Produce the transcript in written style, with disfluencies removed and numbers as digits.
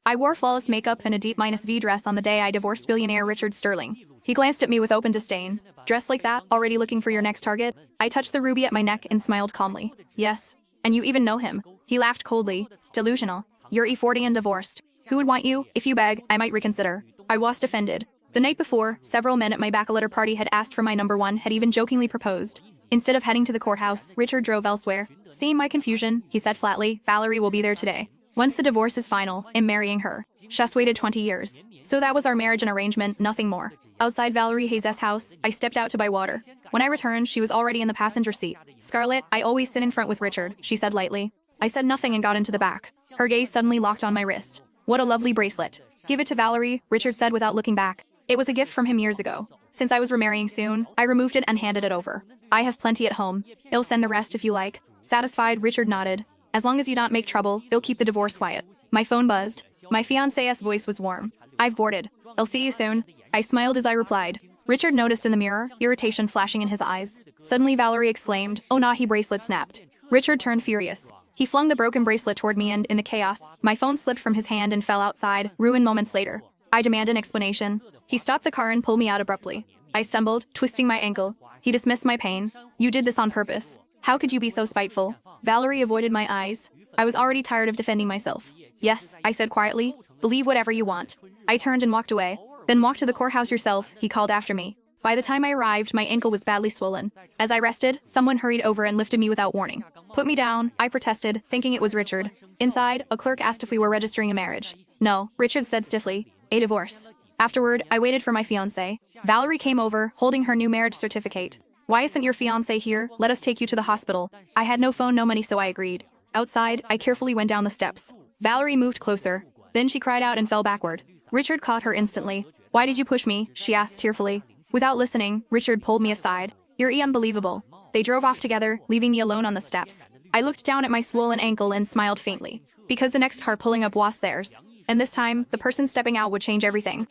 I wore flawless makeup and a deep -V dress on the day I divorced billionaire Richard Sterling. He glanced at me with open disdain. Dressed like that, already looking for your next target? I touched the ruby at my neck and smiled calmly. Yes. And you even know him. He laughed coldly. Delusional. You're E40 and divorced. Who would want you? If you beg, I might reconsider. I was offended. The night before, several men at my bachelor party had asked for my #1, had even jokingly proposed. Instead of heading to the courthouse, Richard drove elsewhere. Seeing my confusion, he said flatly, Valerie will be there today. Once the divorce is final, I'm marrying her. Just waited 20 years. So that was our marriage and arrangement, nothing more. Outside Valerie Hayes' house, I stepped out to buy water. When I returned, she was already in the passenger seat. Scarlett, I always sit in front with Richard, she said lightly. I said nothing and got into the back. Her gaze suddenly locked on my wrist. What a lovely bracelet. Give it to Valerie, Richard said without looking back. It was a gift from him years ago. Since I was remarrying soon, I removed it and handed it over. I have plenty at home. I'll send the rest if you like. Satisfied, Richard nodded. As long as you don't make trouble, I'll keep the divorce quiet. My phone buzzed. My fiancé's voice was warm. I've boarded. I'll see you soon. I smiled as I replied. Richard noticed in the mirror, irritation flashing in his eyes. Suddenly Valerie exclaimed, oh nah, he bracelet snapped. Richard turned furious. He flung the broken bracelet toward me and, in the chaos, my phone slipped from his hand and fell outside, ruined moments later. I demand an explanation. He stopped the car and pulled me out abruptly. I stumbled, twisting my ankle. He dismissed my pain. You did this on purpose. How could you be so spiteful? Valerie avoided my eyes. I was already tired of defending myself. Yes, I said quietly. Believe whatever you want. I turned and walked away. Then walk to the courthouse yourself, he called after me. By the time I arrived, my ankle was badly swollen. As I rested, someone hurried over and lifted me without warning. Put me down, I protested, thinking it was Richard. Inside, a clerk asked if we were registering a marriage. No, Richard said stiffly. A divorce. Afterward, I waited for my fiancé. Valerie came over, holding her new marriage certificate. Why isn't your fiancé here? Let us take you to the hospital. I had no phone, no money, so I agreed. Outside, I carefully went down the steps. Valerie moved closer. Then she cried out and fell backward. Richard caught her instantly. Why did you push me? She asked tearfully. Without listening, Richard pulled me aside. You're unbelievable. They drove off together, leaving me alone on the steps. I looked down at my swollen ankle and smiled faintly. Because the next car pulling up was theirs. And this time, the person stepping out would change everything.